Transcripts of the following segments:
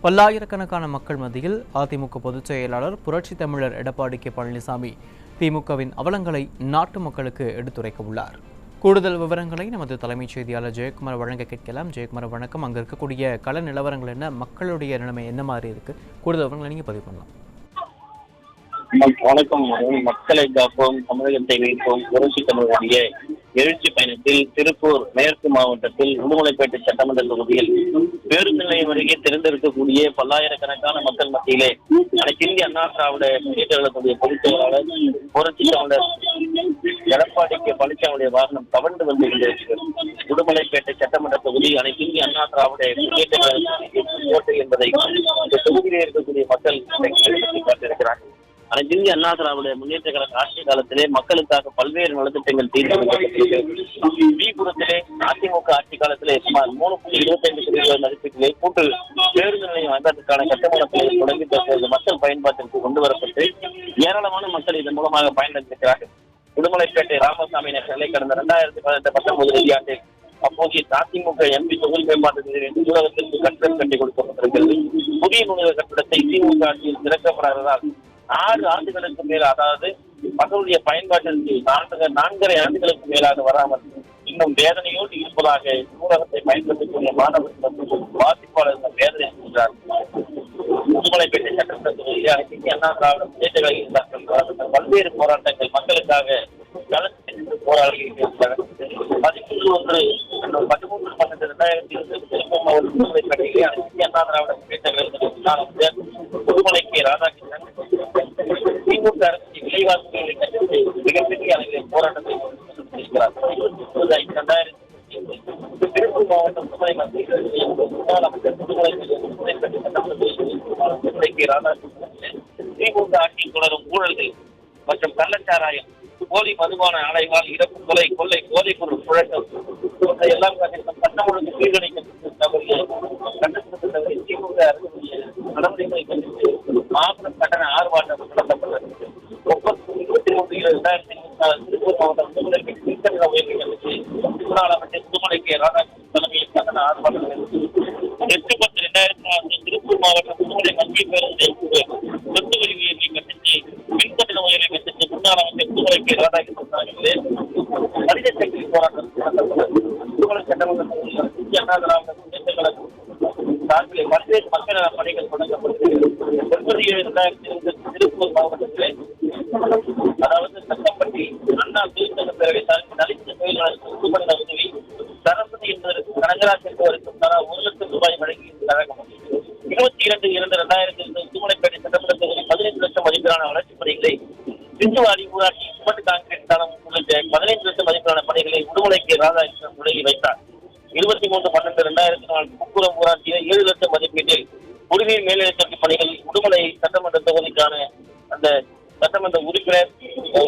பல்லாயிரக்கணக்கான மக்கள் மத்தியில் அதிமுக பொதுச் செயலாளர் புரட்சித் தமிழர் எடப்பாடி கே பழனிசாமி திமுகவின் அவலங்களை நாட்டு மக்களுக்கு எடுத்துரைக்க உள்ளார். கூடுதல் விவரங்களை நமது தலைமைச் செய்தியாளர் ஜெயக்குமார் வழங்க கேட்கலாம். ஜெயக்குமார் வணக்கம். அங்க இருக்கக்கூடிய கள நிலவரங்கள் என்ன, மக்களுடைய நிலைமை என்ன மாதிரி இருக்கு? கூடுதல் விவரங்களை நீங்க பதிவு பண்ணலாம். வணக்கம். மக்களை காப்போம், தமிழகத்தை வைப்போம் புரட்சி தமிழருடைய எழுச்சி பயணத்தில் திருப்பூர் மேற்கு மாவட்டத்தில் உடுமலைப்பேட்டை சட்டமன்ற தொகுதியில் பேருந்து நிலையம் அருகே திறந்திருக்கக்கூடிய பல்லாயிரக்கணக்கான மக்கள் மத்தியிலே அனைத்து இந்திய அண்ணா திராவிட முன்னேற்ற கழகத்துடைய பொதுச் செயலாளர் புரட்சி தமிழர் எடப்பாடி கே பழனிசாமியுடைய வாகனம் கவர்ந்து வந்து கொண்டிருக்கிறது. உடுமலைப்பேட்டை சட்டமன்ற தொகுதி அனைத்து இந்திய அண்ணா திராவிட முன்னேற்ற கழகத்தின் கோட்டை என்பதை இந்த தொகுதியிலே இருக்கக்கூடிய மக்கள் காட்டியிருக்கிறார்கள். அனைத்து இந்திய அண்ணா திராவிட முன்னேற்ற கழக ஆட்சி காலத்திலே மக்களுக்காக பல்வேறு நலத்திட்டங்கள் விபுரத்திலே அதிமுக ஆட்சி காலத்திலே சுமார் 3.25 கோடி ரூபாய் மதிப்பீட்டிலே கூட்டு பேருந்து நிலையம் அமைப்பதற்கான கட்டுமான பணிகள் தொடங்கி தற்போது மக்கள் பயன்பாட்டிற்கு கொண்டு வரப்பட்டு ஏராளமான மக்கள் இதன் மூலமாக பயனடைந்திருக்கிறார்கள். உடுமலைப்பேட்டை ராமசாமி நகரிலே கடந்த 2018-19 நிதியாண்டில் அப்போதைய அதிமுக எம்பி தொகுதி மேம்பாட்டு நூலகத்திற்கு கட்டடம் கட்டி கொடுக்கப்பட்டிருக்கிறது. புதிய நூலக கட்டிடத்தை திமுக ஆட்சியில் திறக்கப்படாததால் 6 ஆண்டுகளுக்கு மேல், அதாவது மக்களுடைய பயன்பாட்டிற்கு 4.5 ஆண்டுகளுக்கு மேலாக வராமல் இன்னும் வேதனையோடு இருப்பதாக நூலகத்தை பயன்படுத்தக்கூடிய மாணவர்கள் பாதிப்பாளர்கள் வேதனை செய்கிறார்கள். உடுமலைப்பேட்டை சட்டமன்ற தொகுதியில் அனைத்து இந்திய அண்ணா திராவிட முன்னேற்ற கழக பல்வேறு போராட்டங்கள் மக்களுக்காக போராடி இருக்கிறார்கள். 13/12/2020 உடுமலைப்பேட்டையிலே அனைத்து இந்திய அண்ணா திராவிட முன்னேற்ற கழக உடுமலைக்கு ராதாகிருஷ்ணன் திமுக அரசு விலைவாசிகளை கண்டித்து மிகப்பெரிய அளவில் போராட்டத்தை திருப்பூர் மாவட்டம் உடுமலை மத்தியில் முன்னாள் அமைச்சர் திமுக ஆட்சியில் தொடரும் ஊழல்கள் மற்றும் கள்ளச்சாராயம், போலி மதுபான ஆலைவால் இறப்பு, கொலை, கொள்ளை, போதைப் பொருள் புழக்கம் எல்லாம் சட்டம் ஒழுங்கு சீர்கணிக்கப்பட்ட திமுக அரசுடைய நடவடிக்கைகளை கண்டித்து மாபெரும் கட்டண ஆர்ப்பாட்டம் நடத்தப்பட்டது. 30/23/2024 திருப்பூர் மாவட்டம் மின்கட்டண உயர்வை கண்டித்து முன்னாள் அமைச்சர் உடுமலைக்கு ராதாகிருஷ்ணன் தலைமையில் கட்டண ஆர்ப்பாட்டம் 8/10/2004 திருப்பூர் மாவட்டம் உடுமலை மத்திய பேருந்து சொத்து வரி உயர்வை கண்டித்து மின்கட்டண உயர்வை கண்டித்து முன்னாள் அமைச்சர் உடுமலைக்கு ராதாகிருஷ்ணன் தலைமையில் மனித சக்தி போராட்டம் நடத்தப்பட்டது. உடுமலை சட்டமன்ற இந்திய அண்ணா திராவிட முன்னேற்ற கழகம் சார்பில் பல்வேறு மக்கள் நல பணிகள் தொடங்கப்பட்டது. 9/7/2020 திருப்பூர் மாவட்டத்திலே, அதாவது சட்டப்பட்டி அண்ணா தொழிற்சங்க பேரவை சார்பில் நலிந்த தொழிலாளர்களுக்கு உறுப்பினர் உதவி சரஸ்வதி என்பதற்கு கனகராஜ் என்பவருக்கு தலா 1 லட்சம் ரூபாய் வழங்கி கழகம் 22/2/2020 உடுமலைப்பேட்டை சட்டமன்ற தொகுதி 15 லட்சம் மதிப்பிலான வளர்ச்சிப் பணிகளை சிந்துவாடி ஊராட்சி சிமெண்ட் கான்கிரீட் தளம் உள்ளிட்ட 15 லட்சம் மதிப்பிலான பணிகளை உடுமலைக்கு ராதாகிருஷ்ணன் தொடங்கி வைத்தார். 23/12/2004 முக்குளம் ஊராட்சியில் 7 லட்சம் மதிப்பீட்டில் குடிநீர் மேல்நிலைத்தொட்டி பணிகள் உடுமலை சட்டமன்ற தொகுதிக்கான அந்த சட்டமன்ற உறுப்பினர்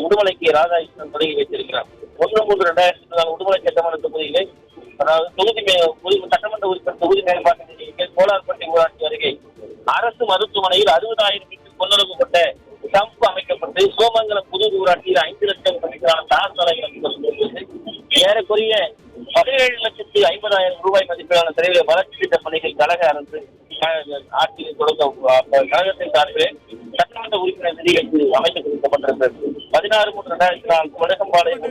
உடுமலைக்கு ராதாகிருஷ்ணன் தொடங்கி வைத்திருக்கிறார். 1/3/2004 உடுமலை சட்டமன்ற தொகுதியிலே, அதாவது சட்டமன்ற உறுப்பினர் தொகுதி மேம்பாட்டு நிதியில் கோலார்பட்டி ஊராட்சி அருகே அரசு மருத்துவமனையில் 60,000 கொள்ளளவு கொண்ட சம்பு அமைக்கப்பட்டு சோமங்கலம் புது ஊராட்சியில் 5 லட்சம் மதிப்பிலான தார் சாலைகள் ஏறக்குறைய 17,50,000 ரூபாய் மதிப்பிலான செலவில் வளர்ச்சி திட்ட பணிகள் கழக அரசு ஆட்சியில் தொடங்க கழகத்தின் சார்பில் சட்டமன்ற உறுப்பினர் நிதிகளுக்கு அமைத்து கொடுக்கப்பட்டிருந்தது. 16/3/2004 வடக்கம்பாளையம்